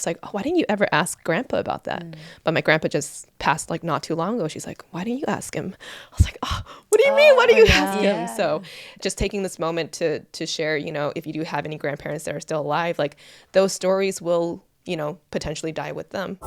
was like, oh, why didn't you ever ask grandpa about that? But my grandpa just passed like not too long ago. She's like, why didn't you ask him? I was like, oh, what do you mean? Why didn't you ask him? So just taking this moment to share, you know, if you do have any grandparents that are still alive, like those stories will, you know, potentially die with them.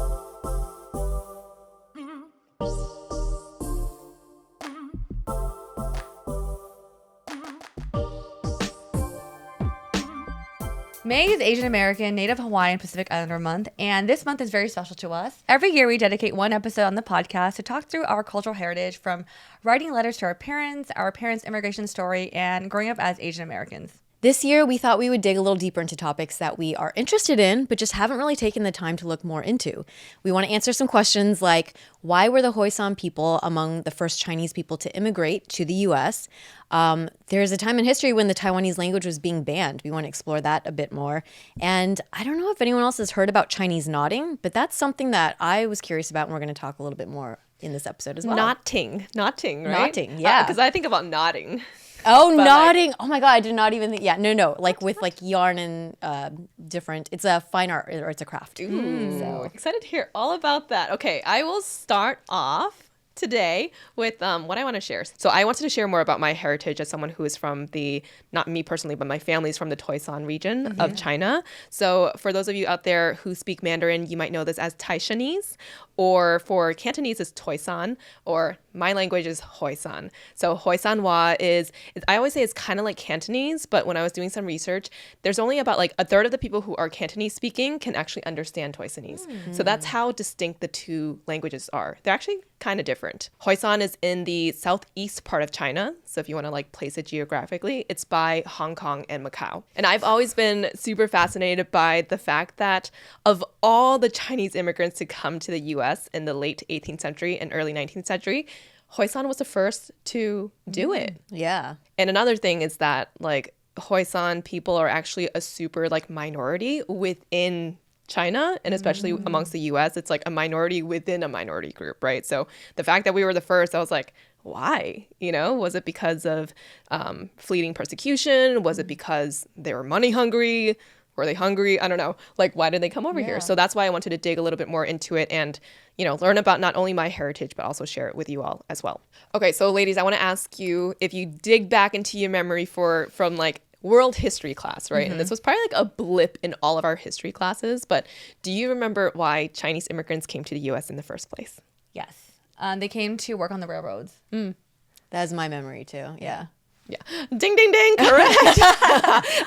May is Asian American, Native Hawaiian, Pacific Islander month, and this month is very special to us. Every year we dedicate one episode on the podcast to talk through our cultural heritage, from writing letters to our parents' immigration story, and growing up as Asian Americans. This year, we thought we would dig a little deeper into topics that we are interested in, but just haven't really taken the time to look more into. We want to answer some questions like, why were the Toisan people among the first Chinese people to immigrate to the U.S.? There's a time in history when the Taiwanese language was being banned. We want to explore that a bit more. And I don't know if anyone else has heard about Chinese nodding, but that's something that I was curious about, and we're going to talk a little bit more in this episode as well. Nodding, right? Nodding, yeah. Because I think about nodding. Oh, nodding. Like, oh my God, I did not even think. Yeah, no. Like with like yarn and different, it's a fine art or it's a craft. Ooh, so excited to hear all about that. Okay, I will start off today with what I want to share. So I wanted to share more about my heritage as someone who is from not me personally, but my family's from the Toisan region of China. So for those of you out there who speak Mandarin, you might know this as Taiwanese, or for Cantonese is Toisan, or my language is Hoisan. So Hoisanwa I always say it's kind of like Cantonese, but when I was doing some research, there's only about like a third of the people who are Cantonese speaking can actually understand Toisanese. So that's how distinct the two languages are. They're actually kind of different. Hoisan is in the southeast part of China. So if you want to like place it geographically, it's by Hong Kong and Macau. And I've always been super fascinated by the fact that of all the Chinese immigrants to come to the US in the late 18th century and early 19th century, Toisan was the first to do it. Yeah. And another thing is that like Toisan people are actually a super like minority within China, and especially amongst the US, it's like a minority within a minority group, right? So the fact that we were the first, I was like, why? You know, was it because of fleeting persecution? Was it because they were money hungry? Were they hungry? I don't know. Like, why did they come over here? So that's why I wanted to dig a little bit more into it and, you know, learn about not only my heritage, but also share it with you all as well. Okay, so ladies, I want to ask you if you dig back into your memory from like world history class, right? And this was probably like a blip in all of our history classes, but do you remember why Chinese immigrants came to the US in the first place? Yes. They came to work on the railroads. That's my memory too. Yeah. Yeah. Ding, ding, ding. Correct.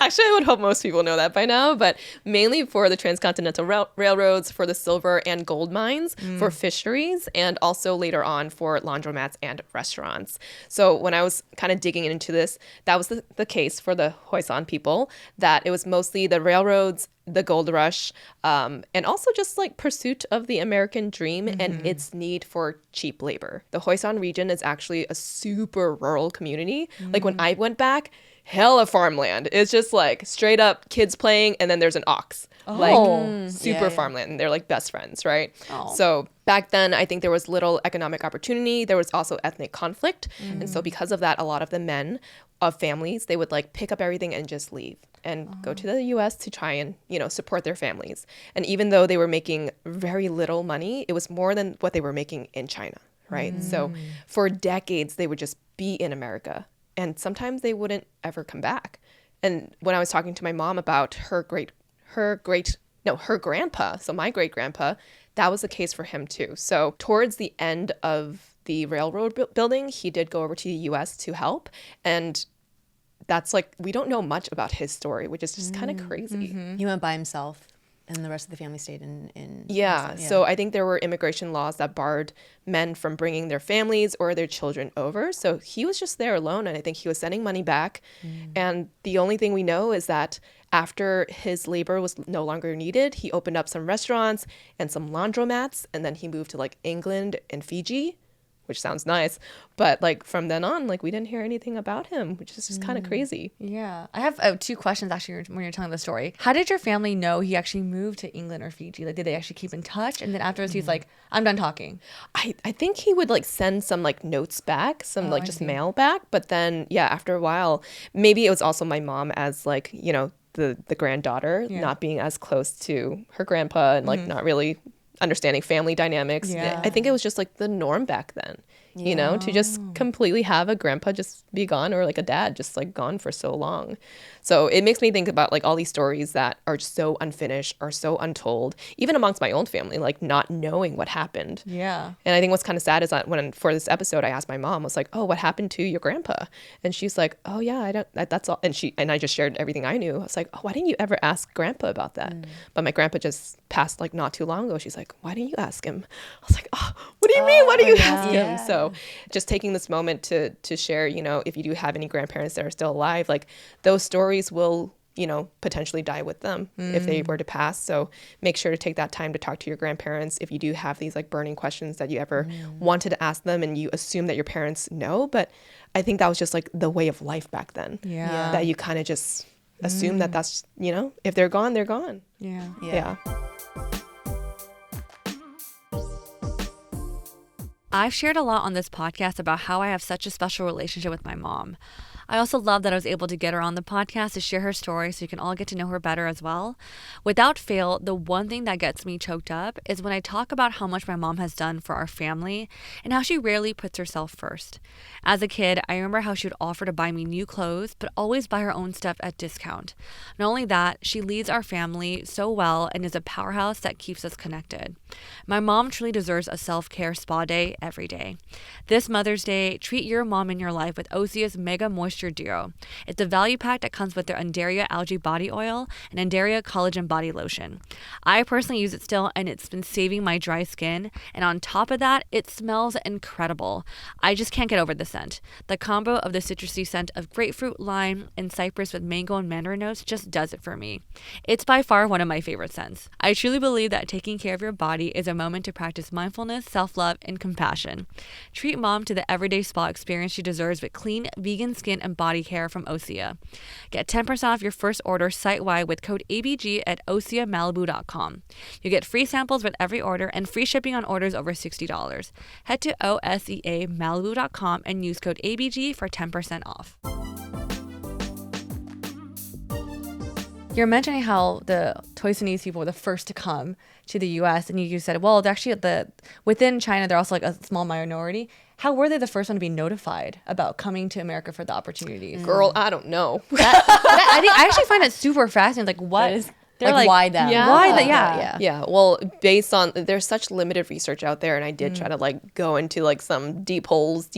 Actually, I would hope most people know that by now, but mainly for the transcontinental railroads, for the silver and gold mines, for fisheries, and also later on for laundromats and restaurants. So when I was kind of digging into this, that was the case for the Toisan people, that it was mostly the railroads, the gold rush, and also just like pursuit of the American dream and its need for cheap labor. The Toisan region is actually a super rural community. Like when I went back, hella farmland. It's just like straight up kids playing and then there's an ox. Like super farmland. And they're like best friends, right? So back then, I think there was little economic opportunity. There was also ethnic conflict. And so because of that, a lot of the men of families, they would like pick up everything and just leave and go to the US to try and, you know, support their families. And even though they were making very little money, it was more than what they were making in China, right? So for decades, they would just be in America. And sometimes they wouldn't ever come back. And when I was talking to my mom about her grandpa, so my great grandpa, that was the case for him too. So towards the end of the railroad building, he did go over to the US to help. And that's like, we don't know much about his story, which is just kind of crazy. He went by himself and the rest of the family stayed in Yeah. So I think there were immigration laws that barred men from bringing their families or their children over. So he was just there alone. And I think he was sending money back. And the only thing we know is that after his labor was no longer needed, he opened up some restaurants and some laundromats. And then he moved to like England and Fiji, which sounds nice. But like from then on, like we didn't hear anything about him, which is just kind of crazy. Yeah. I have two questions actually when you're telling the story. How did your family know he actually moved to England or Fiji? Like, did they actually keep in touch? And then afterwards he's like, I'm done talking. I think he would like send some like notes back, some just mail back. But then, yeah, after a while, maybe it was also my mom as like, you know, the granddaughter not being as close to her grandpa and like not really understanding family dynamics. Yeah. I think it was just like the norm back then, you know, to just completely have a grandpa just be gone, or like a dad just like gone for so long. So it makes me think about like all these stories that are so unfinished or so untold, even amongst my own family, like not knowing what happened. Yeah. And I think what's kind of sad is that when for this episode, I asked my mom, I was like, oh, what happened to your grandpa? And she's like, oh yeah, that's all. And I just shared everything I knew. I was like, oh, why didn't you ever ask grandpa about that? But my grandpa just passed like not too long ago. She's like, why didn't you ask him? I was like, oh, what do you mean? Why do you ask him? So just taking this moment to share, you know, if you do have any grandparents that are still alive, like those stories will, you know, potentially die with them if they were to pass. So make sure to take that time to talk to your grandparents if you do have these like burning questions that you ever wanted to ask them and you assume that your parents know. But I think that was just like the way of life back then. Yeah. That you kind of just assume that that's, you know, if they're gone, they're gone. Yeah. I've shared a lot on this podcast about how I have such a special relationship with my mom. I also love that I was able to get her on the podcast to share her story so you can all get to know her better as well. Without fail, the one thing that gets me choked up is when I talk about how much my mom has done for our family and how she rarely puts herself first. As a kid, I remember how she would offer to buy me new clothes, but always buy her own stuff at discount. Not only that, she leads our family so well and is a powerhouse that keeps us connected. My mom truly deserves a self-care spa day every day. This Mother's Day, treat your mom in your life with Osea's Mega Moisture Duo. It's a value pack that comes with their Undaria Algae Body Oil and Undaria Collagen Body Lotion. I personally use it still, and it's been saving my dry skin. And on top of that, it smells incredible. I just can't get over the scent. The combo of the citrusy scent of grapefruit, lime, and cypress with mango and mandarin notes just does it for me. It's by far one of my favorite scents. I truly believe that taking care of your body is a moment to practice mindfulness, self-love, and compassion. Treat mom to the everyday spa experience she deserves with clean, vegan skin and body care from Osea. Get 10% off your first order site-wide with code ABG at OseaMalibu.com. You get free samples with every order and free shipping on orders over $60. Head to OSEAMalibu.com and use code ABG for 10% off. You're mentioning how the Toisanese people were the first to come to the U.S. and you said, well, they're actually within China, they're also like a small minority. How were they the first one to be notified about coming to America for the opportunities? Girl, I don't know. I actually find it super fascinating. Like, what? They're like, why them? Yeah. Why that? Yeah. Yeah. Well, based on, there's such limited research out there, and I did try to like go into like some deep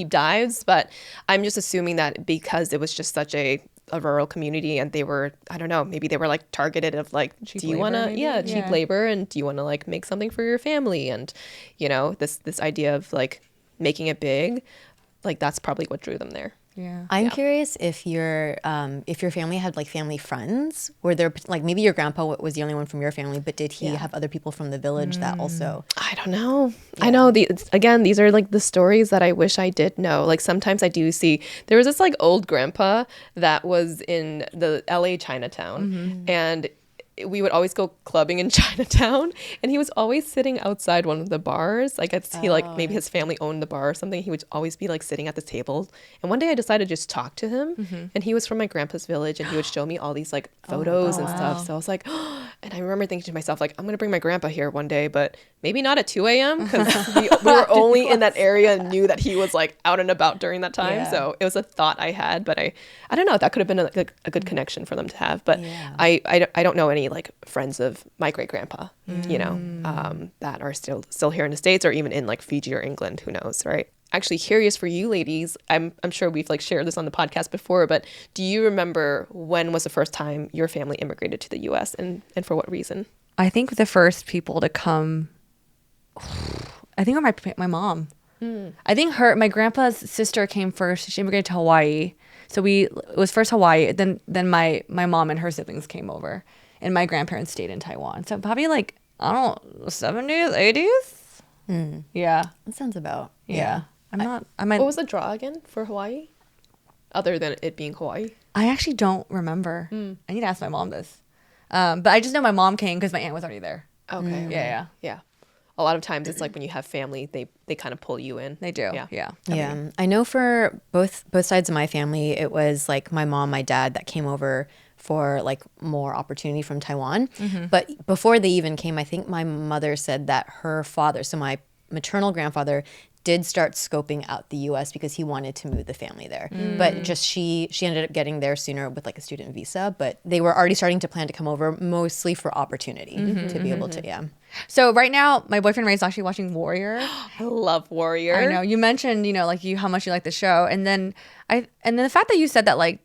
dives, but I'm just assuming that because it was just such a rural community and they were, I don't know, maybe they were like targeted of like, cheap do you want to, cheap labor, and do you want to like make something for your family? And, you know, this idea of like making it big, like that's probably what drew them there. Yeah. I'm curious if your family had like family friends. Were there like maybe your grandpa was the only one from your family, but did he have other people from the village that also? I don't know. Yeah. I know again, these are like the stories that I wish I did know. Like sometimes I do see there was this like old grandpa that was in the LA Chinatown, and we would always go clubbing in Chinatown, and he was always sitting outside one of the bars. I guess he like maybe his family owned the bar or something. He would always be like sitting at the table. And one day I decided to just talk to him, and he was from my grandpa's village, and he would show me all these like photos and stuff. So I was like, oh, and I remember thinking to myself like, I'm gonna bring my grandpa here one day, but maybe not at 2 a.m. because we were only in that area and knew that he was like out and about during that time. Yeah. So it was a thought I had, but I don't know. That could have been a good connection for them to have. But I don't know any like friends of my great grandpa, you know, that are still here in the States or even in like Fiji or England. Who knows, right? Actually, curious for you ladies, I'm sure we've like shared this on the podcast before, but do you remember when was the first time your family immigrated to the U.S. and for what reason? I think the first people to come, I think were my mom. I think my grandpa's sister came first. She immigrated to Hawaii, so it was first Hawaii. Then my mom and her siblings came over, and my grandparents stayed in Taiwan. So probably like, I don't know, 70s, 80s. Yeah, that sounds about. Yeah. What was the draw again for Hawaii? Other than it being Hawaii? I actually don't remember. I need to ask my mom this. But I just know my mom came because my aunt was already there. Okay. Yeah. A lot of times it's like when you have family, they kind of pull you in. They do. Yeah. I know for both sides of my family, it was like my mom, my dad that came over for like more opportunity from Taiwan. But before they even came, I think my mother said that her father, so my maternal grandfather, did start scoping out the U.S. because he wanted to move the family there. But just she ended up getting there sooner with like a student visa. But they were already starting to plan to come over mostly for opportunity to be able to, yeah. So right now, my boyfriend Ray is actually watching Warrior. I love Warrior. I know you mentioned, like how much you like the show, and then the fact that you said that like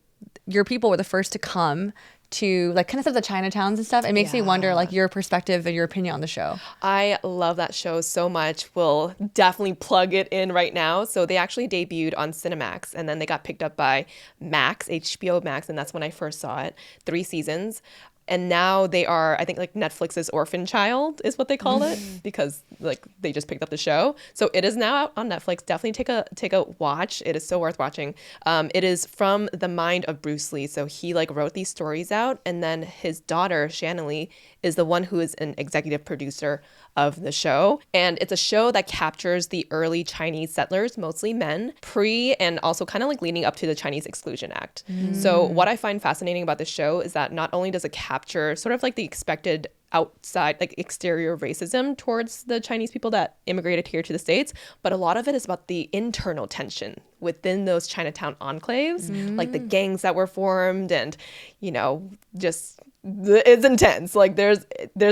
your people were the first to come to like kind of stuff the Chinatowns and stuff. It makes me wonder like your perspective and your opinion on the show. I love that show so much. We'll definitely plug it in right now. So they actually debuted on Cinemax and then they got picked up by Max, HBO Max. And that's when I first saw it. 3 seasons. And now they are, I think, like Netflix's orphan child is what they call it because like they just picked up the show. So it is now out on Netflix. Definitely take a watch. It is so worth watching. It is from the mind of Bruce Lee. So he like wrote these stories out, and then his daughter Shannon Lee is the one who is an executive producer of the show. And it's a show that captures the early Chinese settlers, mostly men, pre and also kind of like leading up to the Chinese Exclusion Act. So what I find fascinating about the show is that not only does it capture sort of like the expected outside, like exterior racism towards the Chinese people that immigrated here to the States, but a lot of it is about the internal tension within those Chinatown enclaves, like the gangs that were formed and, just it's intense. Like there's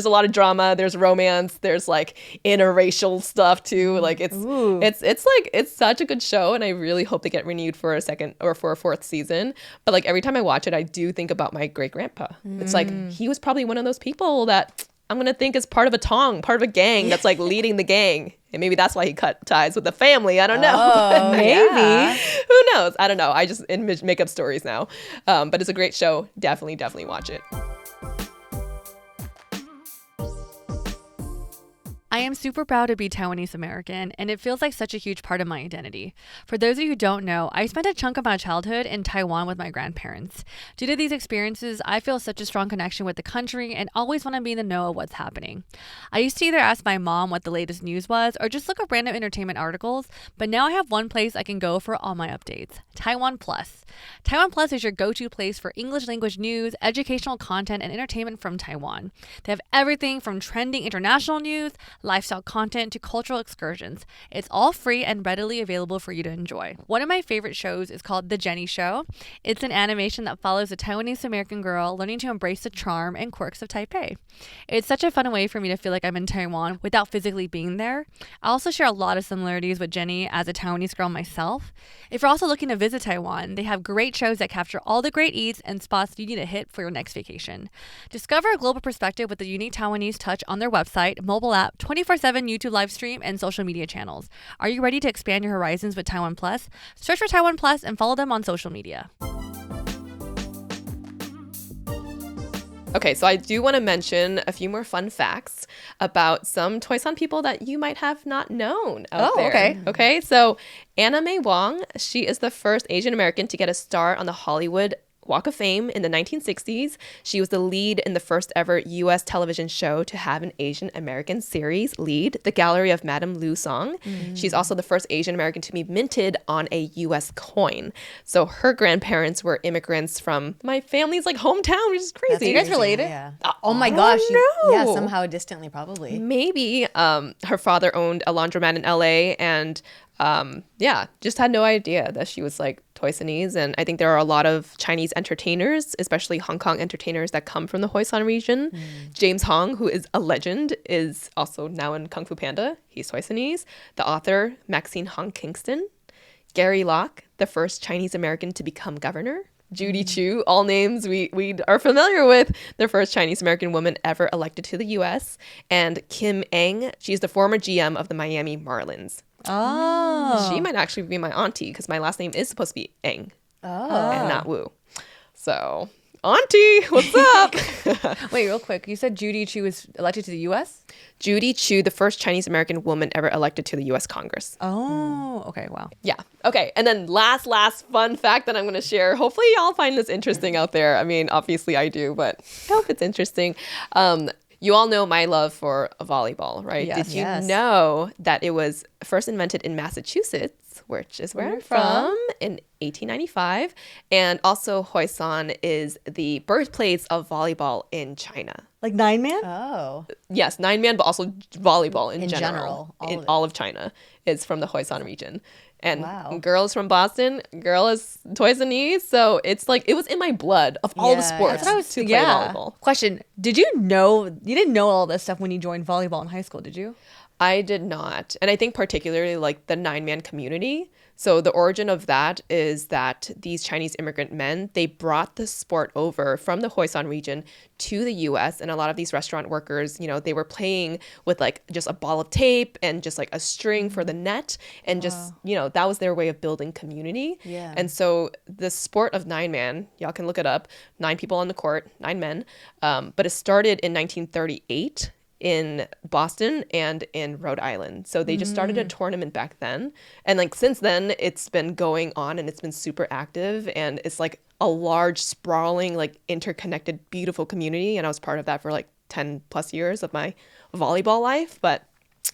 a lot of drama, there's romance, there's like interracial stuff too. Like it's such a good show, and I really hope they get renewed for a second or for a 4th season. But like every time I watch it, I do think about my great grandpa. It's like he was probably one of those people that I'm gonna think is part of a gang that's like leading the gang. And maybe that's why he cut ties with the family. I don't know. Oh, maybe. Who knows? I don't know. I just make up stories now. But it's a great show. Definitely watch it. I am super proud to be Taiwanese American, and it feels like such a huge part of my identity. For those of you who don't know, I spent a chunk of my childhood in Taiwan with my grandparents. Due to these experiences, I feel such a strong connection with the country and always want to be in the know of what's happening. I used to either ask my mom what the latest news was or just look up random entertainment articles, but now I have one place I can go for all my updates: Taiwan Plus. Taiwan Plus is your go-to place for English language news, educational content, and entertainment from Taiwan. They have everything from trending international news, lifestyle content, to cultural excursions. It's all free and readily available for you to enjoy. One of my favorite shows is called The Jenny Show. It's an animation that follows a Taiwanese American girl learning to embrace the charm and quirks of Taipei. It's such a fun way for me to feel like I'm in Taiwan without physically being there. I also share a lot of similarities with Jenny as a Taiwanese girl myself. If you're also looking to visit Taiwan, they have great shows that capture all the great eats and spots you need to hit for your next vacation. Discover a global perspective with the unique Taiwanese touch on their website, mobile app, 24/7 YouTube live stream, and social media channels. Are you ready to expand your horizons with Taiwan Plus? Search for Taiwan Plus and follow them on social media. Okay, so I do want to mention a few more fun facts about some Toisan people that you might have not known out there. Okay. Okay, so Anna May Wong, she is the first Asian American to get a star on the Hollywood Walk of Fame in the 1960s. She was the lead in the first ever U.S. television show to have an Asian American series lead, The Gallery of Madame Lu Song. She's also the first Asian American to be minted on a U.S. coin. So her grandparents were immigrants from my family's like hometown, which is crazy. Are you guys related? Yeah. Oh my gosh. no. Yeah, somehow distantly probably. Maybe. Her father owned a laundromat in L.A. and just had no idea that she was like Toisanese. And I think there are a lot of Chinese entertainers, especially Hong Kong entertainers, that come from the Hoi San region. James Hong, who is a legend, is also now in Kung Fu Panda. He's Toisanese. The author, Maxine Hong Kingston. Gary Locke, the first Chinese American to become governor. Judy Chu, all names we are familiar with, the first Chinese American woman ever elected to the U.S. And Kim Eng, she's the former GM of the Miami Marlins. Oh. She might actually be my auntie because my last name is supposed to be Eng and not Wu. So, auntie, what's up? Wait, real quick. You said Judy Chu was elected to the U.S.? Judy Chu, the first Chinese American woman ever elected to the U.S. Congress. Oh, okay. Wow. Yeah. Okay. And then last fun fact that I'm going to share. Hopefully y'all find this interesting out there. I mean, obviously I do, but I hope it's interesting. you all know my love for volleyball, right? Yes. Did you Yes. know that it was first invented in Massachusetts, which is where I'm from, in 1895? And also, Toisan is the birthplace of volleyball in China. Like 9-man? Oh. Yes, 9-man, but also volleyball in In general. general, all In of it. all of China is from the Toisan region. And Wow. girls from Boston, girl is Toisanese. So it's like, it was in my blood of all the Yeah, sports that's what I was to play volleyball. Question: Did you know you didn't know all this stuff when you joined volleyball in high school? Did you? I did not. And I think particularly like the 9-man community. So the origin of that is that these Chinese immigrant men, they brought the sport over from the Toisan region to the US. And a lot of these restaurant workers, you know, they were playing with like just a ball of tape and just like a string for the net. And just, you know, that was their way of building community. Yeah. And so the sport of 9-man, y'all can look it up, 9 people on the court, 9 men. But it started in 1938 in Boston and in Rhode Island. So they just started a tournament back then. And like since then, it's been going on and it's been super active. And it's like a large, sprawling, like interconnected, beautiful community. And I was part of that for like 10 plus years of my volleyball life. But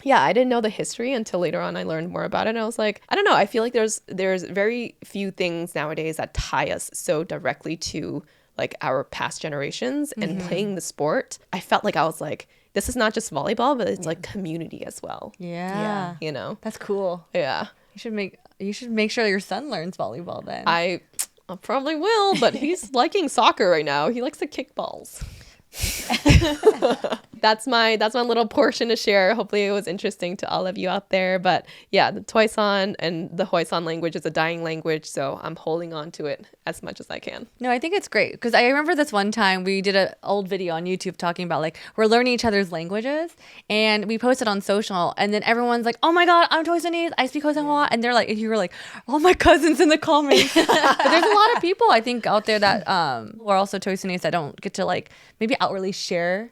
yeah, I didn't know the history until later on I learned more about it. And I was like, I don't know. I feel like there's very few things nowadays that tie us so directly to like our past generations and playing the sport. I felt like I was like, this is not just volleyball, but it's like community as well. Yeah. You know? That's cool. Yeah. You should make sure your son learns volleyball then. I probably will, but he's liking soccer right now. He likes to kick balls. That's my little portion to share. Hopefully it was interesting to all of you out there. But yeah, the Toisan and the Toisan language is a dying language, so I'm holding on to it as much as I can. No, I think it's great because I remember this one time we did an old video on YouTube talking about like we're learning each other's languages, and we posted on social, and then everyone's like, "Oh my God, I'm Toisanese. I speak Toisanese," and they're like, "You were like, all my cousins in the comments." But there's a lot of people I think out there that who are also Toisanese that don't get to like maybe outwardly share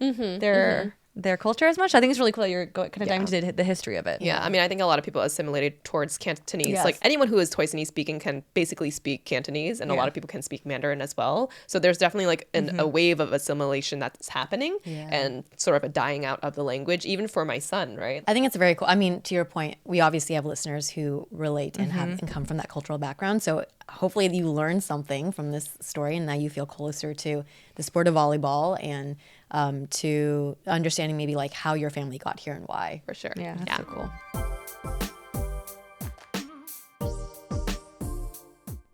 their culture as much. I think it's really cool that you're kind of diving into the history of it. Yeah, I mean, I think a lot of people assimilated towards Cantonese. Yes. Like anyone who is Toisanese speaking can basically speak Cantonese, and a lot of people can speak Mandarin as well. So there's definitely like a wave of assimilation that's happening and sort of a dying out of the language, even for my son, right? I think it's very cool. I mean, to your point, we obviously have listeners who relate and have and come from that cultural background. So hopefully you learned something from this story, and now you feel closer to the sport of volleyball and to understanding maybe like how your family got here and why. For sure. Yeah, that's so cool.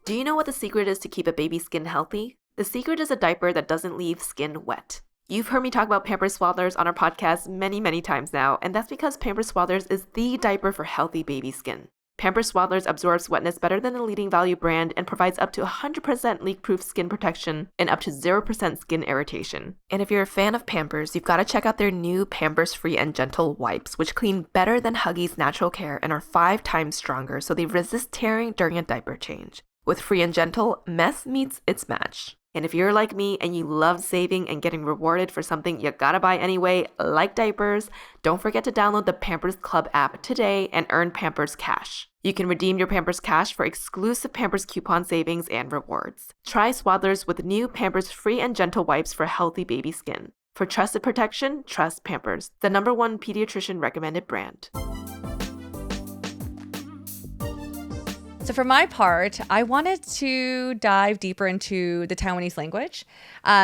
Do you know what the secret is to keep a baby's skin healthy? The secret is a diaper that doesn't leave skin wet. You've heard me talk about Pampers Swaddlers on our podcast many, many times now, and that's because Pampers Swaddlers is the diaper for healthy baby skin. Pampers Swaddlers absorbs wetness better than the leading value brand and provides up to 100% leak-proof skin protection and up to 0% skin irritation. And if you're a fan of Pampers, you've got to check out their new Pampers Free and Gentle wipes, which clean better than Huggies Natural Care and are 5 times stronger, so they resist tearing during a diaper change. With Free and Gentle, mess meets its match. And if you're like me and you love saving and getting rewarded for something you gotta buy anyway, like diapers, don't forget to download the Pampers Club app today and earn Pampers Cash. You can redeem your Pampers Cash for exclusive Pampers coupon savings and rewards. Try Swaddlers with new Pampers Free and Gentle wipes for healthy baby skin. For trusted protection, trust Pampers, the #1 pediatrician recommended brand. So for my part, I wanted to dive deeper into the Taiwanese language.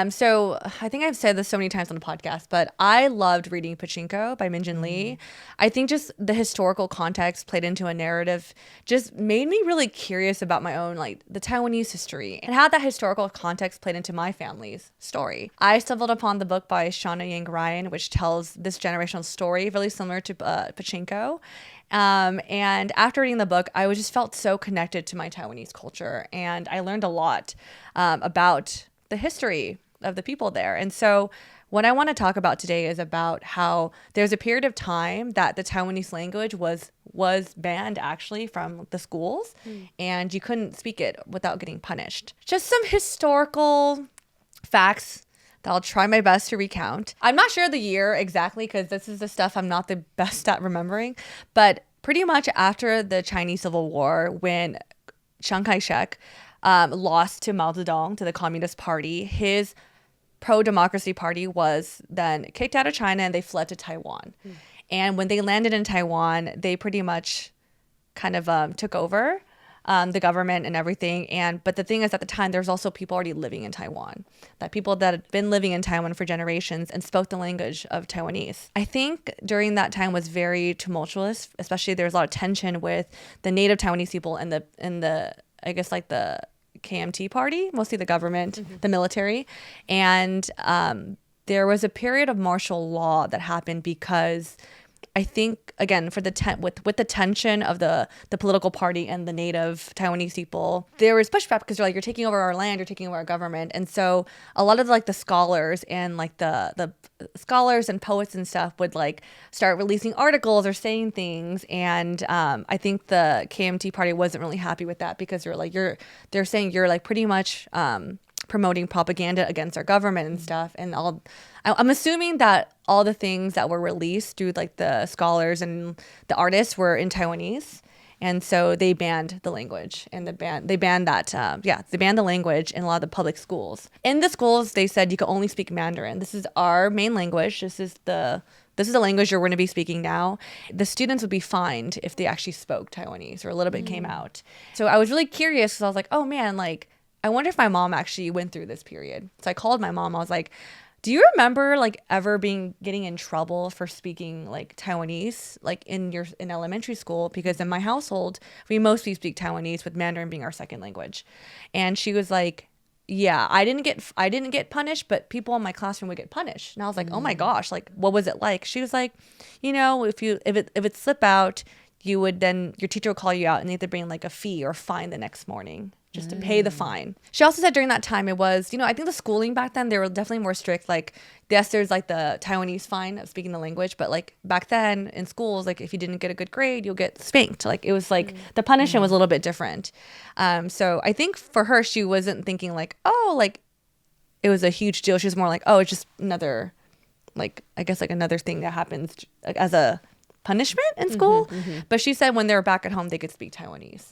So I think I've said this so many times on the podcast, but I loved reading Pachinko by Minjin Lee. I think just the historical context played into a narrative just made me really curious about my own, like the Taiwanese history and how that historical context played into my family's story. I stumbled upon the book by Shauna Yang Ryan, which tells this generational story, really similar to Pachinko. And after reading the book, I just felt so connected to my Taiwanese culture, and I learned a lot about the history of the people there. And so what I want to talk about today is about how there's a period of time that the Taiwanese language was banned actually from the schools, and you couldn't speak it without getting punished. Just some historical facts that I'll try my best to recount. I'm not sure the year exactly because this is the stuff I'm not the best at remembering, but pretty much after the Chinese Civil War, when Chiang Kai-shek lost to Mao Zedong, to the Communist Party, his pro-democracy party was then kicked out of China and they fled to Taiwan. And when they landed in Taiwan, they pretty much kind of took over the government and everything. But the thing is, at the time, there's also people already living in Taiwan, that people that had been living in Taiwan for generations and spoke the language of Taiwanese. I think during that time was very tumultuous, especially there was a lot of tension with the native Taiwanese people and the I guess like the KMT party, mostly the government, the military. And there was a period of martial law that happened because I think, again, for the with the tension of the political party and the native Taiwanese people, there was pushback because they're like, you're taking over our land, you're taking over our government. And so a lot of like the scholars and like the scholars and poets and stuff would like start releasing articles or saying things. And I think the KMT party wasn't really happy with that because they're saying you're like pretty much promoting propaganda against our government and stuff. And I'm assuming that all the things that were released through like the scholars and the artists were in Taiwanese. And so they banned the language and they banned the language in a lot of the public schools. In the schools, they said you could only speak Mandarin. This is our main language. This is the language you're going to be speaking now. The students would be fined if they actually spoke Taiwanese or a little bit came out. So I was really curious because I was like, oh man, like, I wonder if my mom actually went through this period. So I called my mom. I was like, do you remember like ever getting in trouble for speaking like Taiwanese like in elementary school? Because in my household, we mostly speak Taiwanese with Mandarin being our second language. And she was like, yeah, I didn't get punished, but people in my classroom would get punished. And I was like, oh my gosh, like what was it like? She was like, you know, if it slip out, your teacher will call you out and they have to bring like a fee or fine the next morning just to pay the fine. She also said during that time it was, I think the schooling back then, they were definitely more strict. Like, yes, there's like the Taiwanese fine of speaking the language, but like back then in schools, like if you didn't get a good grade, you'll get spanked. Like it was like the punishment was a little bit different. So I think for her, she wasn't thinking like, oh, like it was a huge deal. She was more like, oh, it's just another, like, I guess like another thing that happens as a punishment in school. But she said when they were back at home they could speak Taiwanese.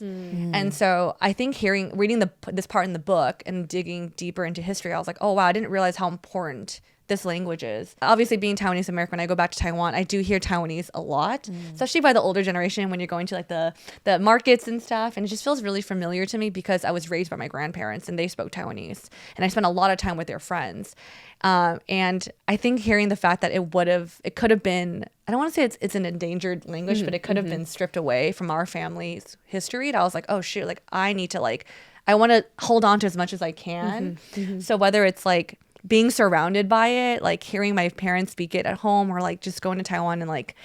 And so I think reading this part in the book and digging deeper into history, I was like, oh wow, I didn't realize how important this language is. Obviously being Taiwanese American, when I go back to Taiwan, I do hear Taiwanese a lot, especially by the older generation when you're going to like the markets and stuff, and it just feels really familiar to me because I was raised by my grandparents and they spoke Taiwanese and I spent a lot of time with their friends. And I think hearing the fact that it could have been, I don't want to say it's an endangered language, but it could have been stripped away from our family's history. And I was like, oh shoot, like I need to I want to hold on to as much as I can. So whether it's like being surrounded by it, like hearing my parents speak it at home or like just going to Taiwan and like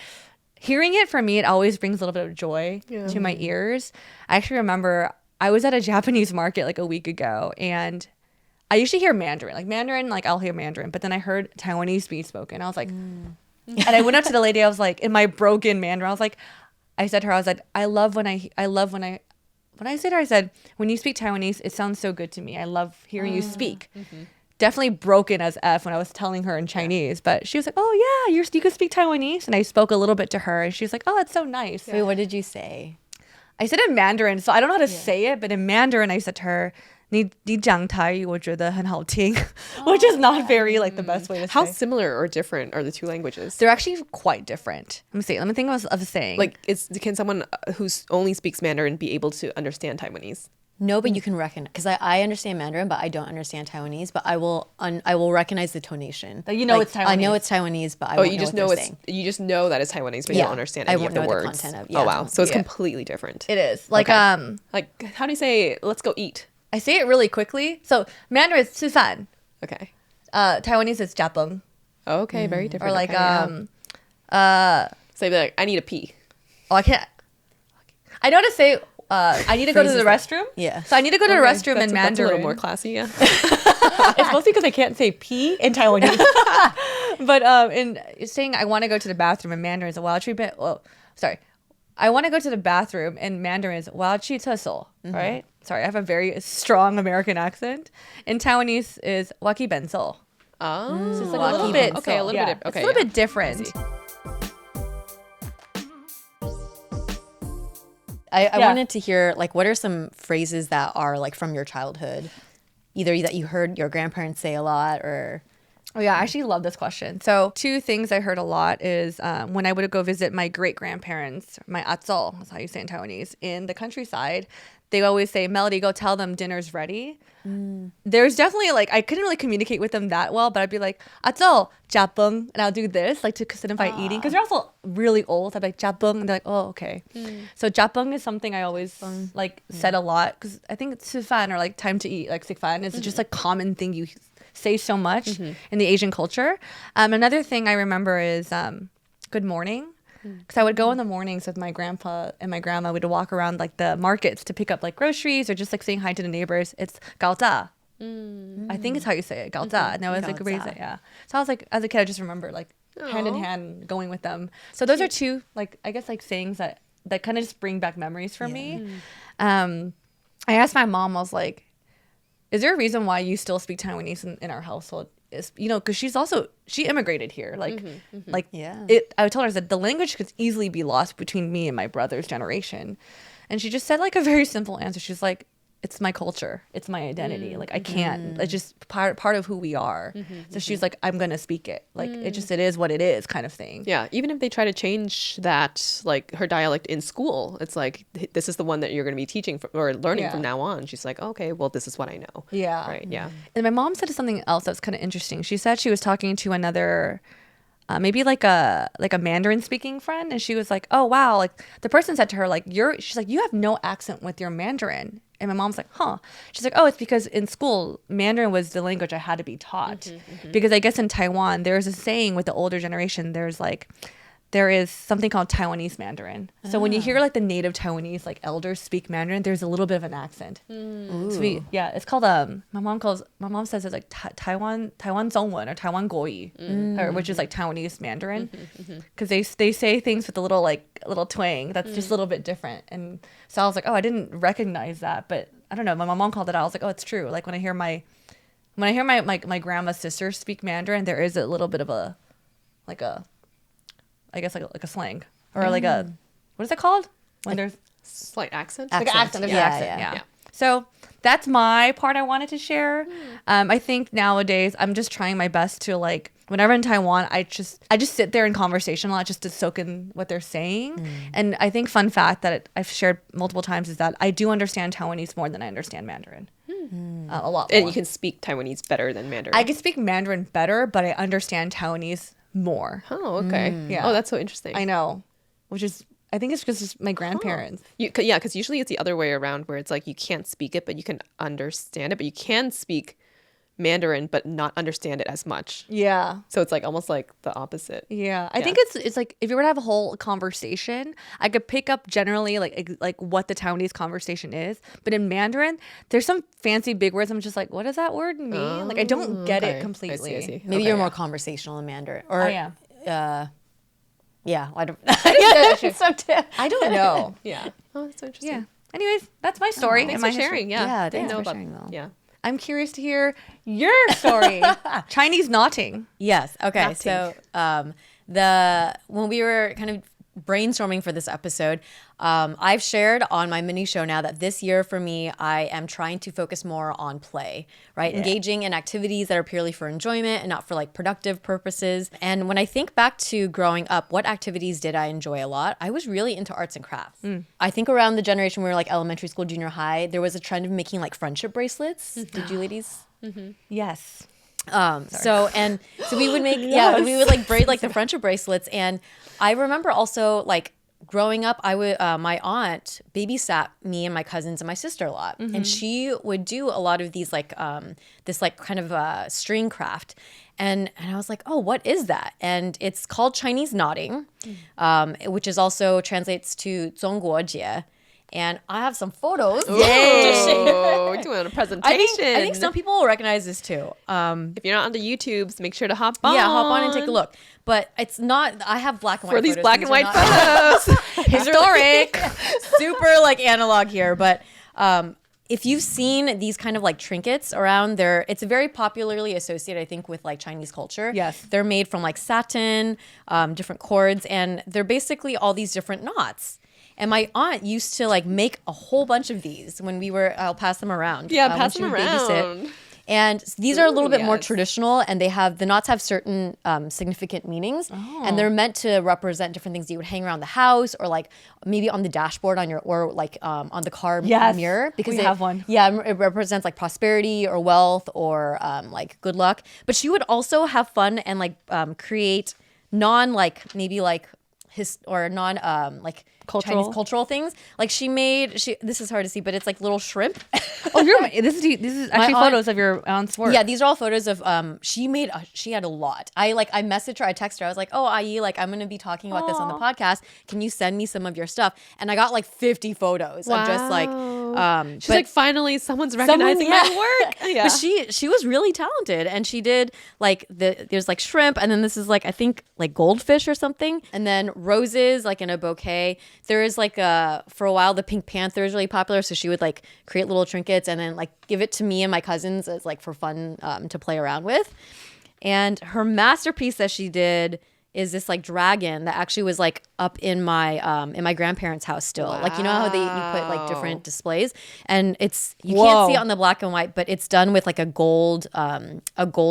hearing it, for me, it always brings a little bit of joy to my ears. I actually remember I was at a Japanese market like a week ago and I usually hear Mandarin, like I'll hear Mandarin, but then I heard Taiwanese being spoken. I was like, and I went up to the lady, I was like, in my broken Mandarin, I said to her, I was like, when I said, when you speak Taiwanese, it sounds so good to me. I love hearing you speak. Definitely broken as F when I was telling her in Chinese, but she was like, oh yeah, you could speak Taiwanese. And I spoke a little bit to her and she was like, oh, that's so nice. Wait, what did you say? I said in Mandarin, so I don't know how to say it, but in Mandarin, I said to her, 你讲台语我觉得很好听, which is not very like the best way to say. How similar or different are the two languages? They're actually quite different. Let me think of a saying. Like, can someone who only speaks Mandarin be able to understand Taiwanese? No, but you can recognize, because I understand Mandarin, but I don't understand Taiwanese. But I will recognize the tonation. But it's Taiwanese. I know it's Taiwanese, but I won't know what they're saying. You just know that it's Taiwanese, but you don't understand any of the words. Content of, Oh wow, so it's completely different. It is like like how do you say let's go eat? I say it really quickly. So Mandarin is 吃饭. Okay. Taiwanese is 加崩. Okay, very different. Or like so you'd be like, I need a pee. Oh, I can't. I know how to say. I need to go to the restroom. Yeah. So I need to go to the restroom in Mandarin. That's a little more classy, yeah. It's mostly because I can't say pee in Taiwanese. But in saying I want to go to the bathroom in Mandarin is a wild treatment. Oh, sorry. I want to go to the bathroom in Mandarin is 我要去厕所, right? Sorry, I have a very strong American accent. In Taiwanese is 我要去便所. Oh. So it's like a little bit. Okay, a little bit. It's Okay, a little bit different. I wanted to hear, like, what are some phrases that are like from your childhood, either that you heard your grandparents say a lot or Oh yeah, I actually love this question. So 2 things I heard a lot is when I would go visit my great-grandparents, my atzol, that's how you say it in Taiwanese, in the countryside, they always say, Melody, go tell them dinner's ready. There's definitely like, I couldn't really communicate with them that well, but I'd be like, atzol, japung, and I'll do this, like to signify eating, because they're also really old. I'd be like, japung, and they're like, oh, okay. So japung is something I always like said a lot, because I think sifan, or like time to eat, like sikfan, is just a common thing you say so much in the Asian culture. Another thing I remember is good morning. Because I would go in the mornings with my grandpa and my grandma. We'd walk around like the markets to pick up like groceries or just like saying hi to the neighbors. It's gaoza. I think it's how you say it, gaoza. And I was like, raised it, yeah. So I was like, as a kid, I just remember like hand in hand going with them. So those are 2, like, I guess like sayings that kind of just bring back memories for me. I asked my mom, I was like, is there a reason why you still speak Taiwanese in our household? Is, you know, because she immigrated here. Like, I told her that the language could easily be lost between me and my brother's generation. And she just said like a very simple answer. She's like, it's my culture. It's my identity. Like, I can't, it's just part of who we are. So she's like, I'm going to speak it. Like, it is what it is kind of thing. Yeah. Even if they try to change that, like her dialect in school, it's like, this is the one that you're going to be teaching or learning from now on. She's like, okay, well, this is what I know. Yeah. Right. Yeah. And my mom said something else that's kind of interesting. She said she was talking to another, maybe like a Mandarin speaking friend. And she was like, oh, wow. Like the person said to her, like, she's like, you have no accent with your Mandarin. And my mom's like, huh. She's like, oh, it's because in school, Mandarin was the language I had to be taught. Because I guess in Taiwan, there's a saying with the older generation, there is something called Taiwanese Mandarin. So when you hear like the native Taiwanese like elders speak Mandarin, there's a little bit of an accent. So it's called my mom says it's like Taiwan Zhongwen or Taiwan Guoyi, which is like Taiwanese Mandarin, because they say things with a little twang that's just a little bit different. And so I was like, oh, I didn't recognize that, but I don't know. My mom called it out. I was like, oh, it's true. Like when I hear my grandma's sister speak Mandarin, there is a little bit of a I guess like a slang or like a, what is it called when there's slight accent? like an accent. There's an accent. Yeah. So that's my part I wanted to share. I think nowadays I'm just trying my best to like, whenever in Taiwan, I just sit there in conversation a lot just to soak in what they're saying. And I think fun fact that I've shared multiple times is that I do understand Taiwanese more than I understand Mandarin. A lot more. And you can speak Taiwanese better than Mandarin. I can speak Mandarin better, but I understand Taiwanese more. Oh, okay. Yeah. Oh, that's so interesting. I know, which is, I think it's just my grandparents. Yeah, because usually it's the other way around where it's like you can't speak it, but you can understand it, but you can speak Mandarin but not understand it as much. Yeah. So it's like almost like the opposite. Yeah. I think it's like if you were to have a whole conversation, I could pick up generally like what the Taiwanese conversation is. But in Mandarin, there's some fancy big words. I'm just like, what does that word mean? Like I don't get it completely. I see. Maybe you're more conversational in Mandarin. Or, I am. Yeah, I don't. I don't know. Yeah. Oh, that's so interesting. Yeah. Anyways, that's my story. Thanks and for my history. sharing. Yeah. Yeah, I didn't thanks know for about sharing, though. Yeah. I'm curious to hear your story. Chinese knotting. Yes. Okay. Nothing. So when we were kind of brainstorming for this episode, I've shared on my mini show now that this year for me, I am trying to focus more on play, right? Yeah. Engaging in activities that are purely for enjoyment and not for like productive purposes. And when I think back to growing up, what activities did I enjoy a lot? I was really into arts and crafts. I think around the generation we were like elementary school, junior high, there was a trend of making like friendship bracelets. Did you ladies? Yes. So we would make, we would like braid like the friendship bracelets. And I remember also like growing up, I would, my aunt babysat me and my cousins and my sister a lot. And she would do a lot of these like, this like kind of string craft. And I was like, oh, what is that? And it's called Chinese knotting, which is also translates to 中国节. And I have some photos. Oh, doing a presentation. I think some people will recognize this too. If you're not on the YouTubes, make sure to hop on. Yeah, hop on and take a look. But it's not, I have black and white for these photos. black and white photos. Historic. Super like analog here. But if you've seen these kind of like trinkets around there, it's very popularly associated, I think, with like Chinese culture. Yes. They're made from like satin, different cords, and they're basically all these different knots. And my aunt used to like make a whole bunch of these when we were, I'll pass them around. Yeah, when pass she them would around. babysit. And these are a little bit more yes. traditional, and the knots have certain significant meanings, and they're meant to represent different things you would hang around the house, or like maybe on the dashboard on the car mirror. We have one. Yeah, it represents like prosperity or wealth or like good luck. But she would also have fun and like create non like maybe like Cultural. Chinese cultural things. Like this is hard to see, but it's like little shrimp. This is actually photos of your aunt's work. Yeah, these are all photos of she had a lot. I messaged her, I texted her, I was like, oh, Ai, like I'm gonna be talking about this on the podcast. Can you send me some of your stuff? And I got like 50 photos of just like she's like, finally someone's recognizing my work. But she was really talented, and she did like there's like shrimp, and then this is like I think like goldfish or something, and then roses like in a bouquet. There is like for a while the Pink Panther is really popular, so she would like create little trinkets and then like give it to me and my cousins as like for fun to play around with. And her masterpiece that she did is this like dragon that actually was like up in my grandparents' house still. Wow. Like, you know how you put like different displays, and you can't see it on the black and white, but it's done with like a gold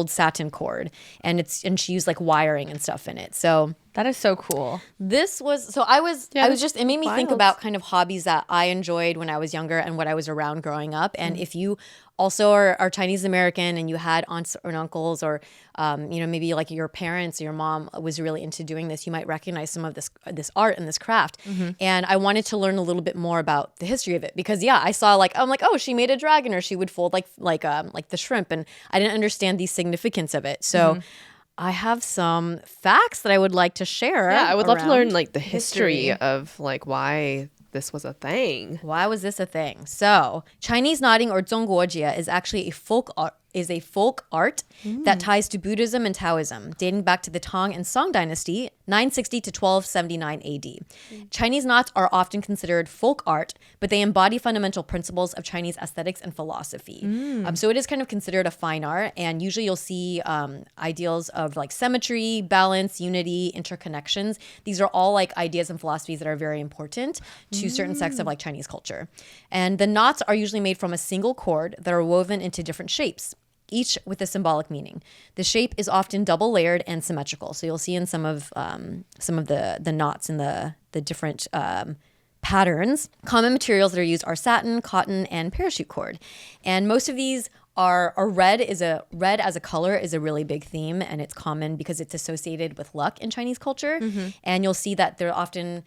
satin cord, and she used like wiring and stuff in it. So that is so cool. It made me think about kind of hobbies that I enjoyed when I was younger and what I was around growing up. And if you also are Chinese American and you had aunts or uncles, or maybe like your parents or your mom was really into doing this, you might recognize some of this art and this craft. And I wanted to learn a little bit more about the history of it, because I saw I'm like, oh, she made a dragon, or she would fold like the shrimp, and I didn't understand the significance of it. So I have some facts that I would like to share. Yeah, I would love to learn like the history of like why this was a thing. Why was this a thing? So Chinese knotting, or zhongguojie, is actually a folk art that ties to Buddhism and Taoism, dating back to the Tang and Song dynasty, 960 to 1279 AD. Chinese knots are often considered folk art, but they embody fundamental principles of Chinese aesthetics and philosophy. So it is kind of considered a fine art, and usually you'll see ideals of like symmetry, balance, unity, interconnections. These are all like ideas and philosophies that are very important to certain sects of like Chinese culture. And the knots are usually made from a single cord that are woven into different shapes, each with a symbolic meaning. The shape is often double layered and symmetrical. So you'll see in some of the knots and the different patterns. Common materials that are used are satin, cotton, and parachute cord. And most of these are red as a color is a really big theme, and it's common because it's associated with luck in Chinese culture. And you'll see that they're often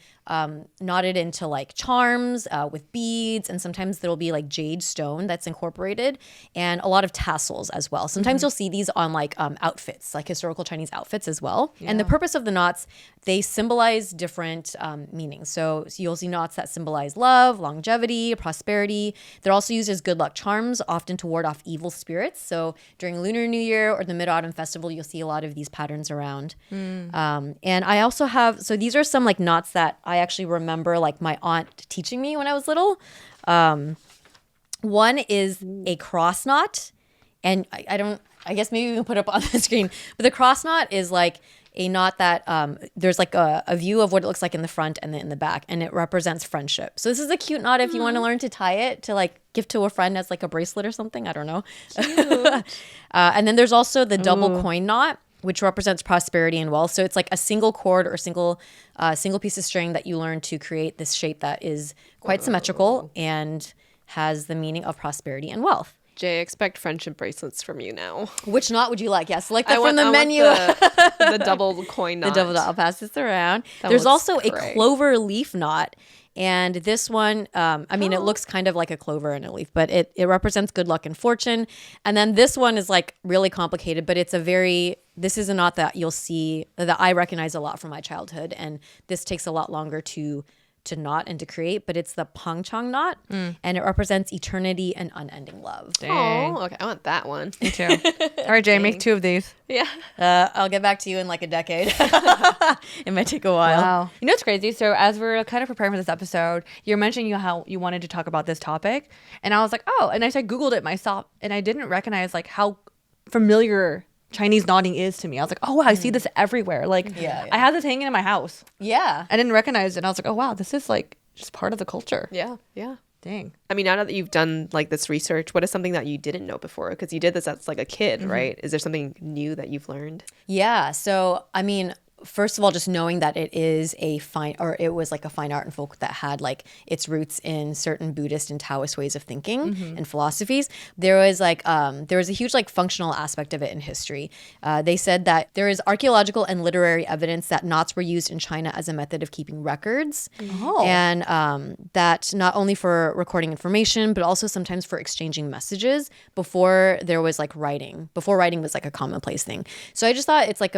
knotted into like charms with beads, and sometimes there'll be like jade stone that's incorporated, and a lot of tassels as well. Sometimes you'll see these on like outfits, like historical Chinese outfits as well. And the purpose of the knots, they symbolize different meanings. So you'll see knots that symbolize love, longevity, prosperity. They're also used as good luck charms, often to ward off evil spirits. So during Lunar New Year or the Mid-Autumn Festival, you'll see a lot of these patterns around. And I also have, so these are some like knots that I actually remember like my aunt teaching me when I was little. One is a cross knot, and I guess maybe we can put it up on the screen, but the cross knot is like a knot that there's like a view of what it looks like in the front and then in the back, and it represents friendship. So this is a cute knot if you want to learn to tie it to like give to a friend as like a bracelet or something. I don't know. And then there's also the double coin knot, which represents prosperity and wealth. So it's like a single cord or single piece of string that you learn to create this shape that is quite symmetrical and has the meaning of prosperity and wealth. Jay, expect friendship bracelets from you now. Which knot would you like? Yeah, select that from the menu. The double coin knot. The double knot. I'll pass this around. There's also a clover leaf knot. And this one, it looks kind of like a clover and a leaf, but it represents good luck and fortune. And then this one is like really complicated, but this is a knot that you'll see that I recognize a lot from my childhood. And this takes a lot longer to knot and to create, but it's the pangchang knot, and it represents eternity and unending love. Oh, okay. I want that one. Me too. All right, Jay, make 2 of these. Yeah. I'll get back to you in like a decade. It might take a while. Wow. You know what's crazy? So as we're kind of preparing for this episode, you're mentioning how you wanted to talk about this topic, and I was like, oh, and I Googled it myself, and I didn't recognize like how familiar Chinese knotting is to me. I was like, oh wow, I see this everywhere. Like I have this hanging in my house. Yeah. I didn't recognize it. And I was like, oh wow, this is like just part of the culture. Yeah. Yeah. Dang. I mean, now that you've done like this research, what is something that you didn't know before? Because you did this as like a kid, right? Is there something new that you've learned? Yeah. So, I mean, first of all, just knowing that it was like a fine art and folk that had like its roots in certain Buddhist and Taoist ways of thinking and philosophies. There was a huge like functional aspect of it in history. They said that there is archaeological and literary evidence that knots were used in China as a method of keeping records, and that not only for recording information, but also sometimes for exchanging messages before there was like writing. Before writing was like a commonplace thing. So I just thought it's like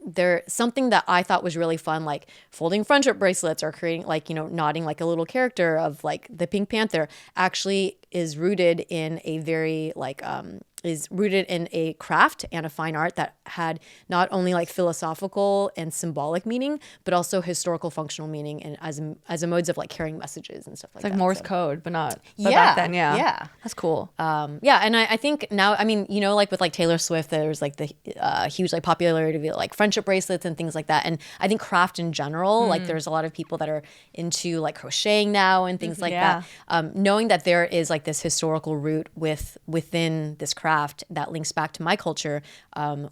there's something that I thought was really fun, like folding friendship bracelets or creating like, knotting like a little character of like the Pink Panther actually is rooted in a very like is rooted in a craft and a fine art that had not only like philosophical and symbolic meaning, but also historical functional meaning and as a modes of like carrying messages and stuff like that. It's like Morse code, but back then, yeah. That's cool. And I think now, I mean, like with like Taylor Swift, there's like the huge like popularity of like friendship bracelets and things like that. And I think craft in general, like there's a lot of people that are into like crocheting now and things like that. Knowing that there is like this historical root within this craft that links back to my culture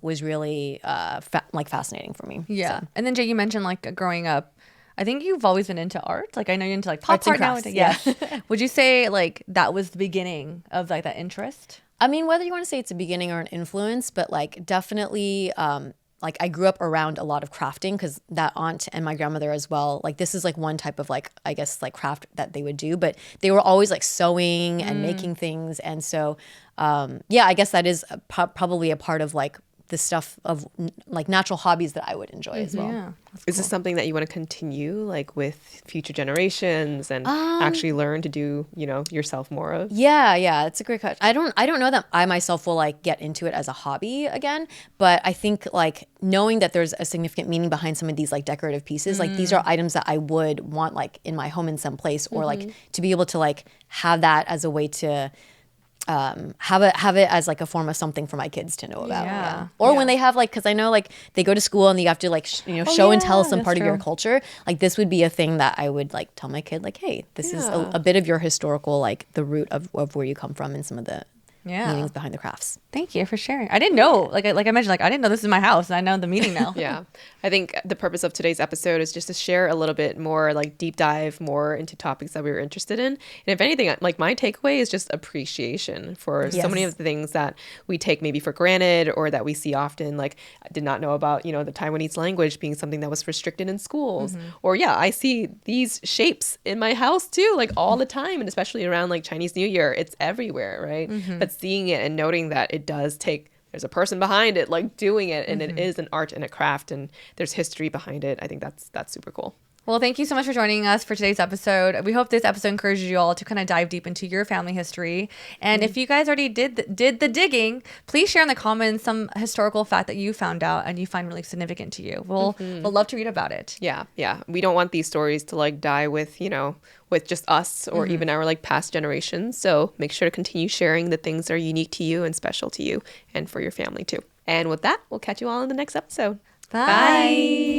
was really fascinating for me. Yeah. So. And then Jay, you mentioned like growing up, I think you've always been into art. Like I know you're into like pop Arts and art now. crafts, Yeah. Would you say like that was the beginning of like that interest? I mean, whether you want to say it's a beginning or an influence, but like definitely like I grew up around a lot of crafting because that aunt and my grandmother as well, like this is like one type of like, I guess like craft that they would do, but they were always like sewing and making things. And so, I guess that is probably a part of like the stuff of like natural hobbies that I would enjoy as well. Yeah. Is this something that you want to continue like with future generations and actually learn to do, yourself more of? Yeah, it's a great question. I don't know that I myself will like get into it as a hobby again, but I think like knowing that there's a significant meaning behind some of these like decorative pieces, like these are items that I would want like in my home in some place or like to be able to like have that as a way to have it as like a form of something for my kids to know about. Yeah. Or when they have like, because I know like they go to school and you have to like show and tell some part of your culture. Like this would be a thing that I would like tell my kid like, hey, this is a bit of your historical like the root of where you come from and some of the meanings behind the crafts. Thank you for sharing. I didn't know, like I mentioned, like I didn't know this is my house, and I know the meaning now. Yeah, I think the purpose of today's episode is just to share a little bit more, like deep dive more into topics that we were interested in. And if anything, like my takeaway is just appreciation for so many of the things that we take maybe for granted or that we see often. Like I did not know about, the Taiwanese language being something that was restricted in schools. Or I see these shapes in my house too, like all the time, and especially around like Chinese New Year, it's everywhere, right? But seeing it and noting that it does take, there's a person behind it like doing it, and it is an art and a craft, and there's history behind it. I think that's super cool. Well, thank you so much for joining us for today's episode. We hope this episode encourages you all to kind of dive deep into your family history. And if you guys already did the digging, please share in the comments some historical fact that you found out and you find really significant to you. We'll love to read about it. Yeah. We don't want these stories to like die with, with just us or even our like past generations. So make sure to continue sharing the things that are unique to you and special to you and for your family too. And with that, we'll catch you all in the next episode. Bye.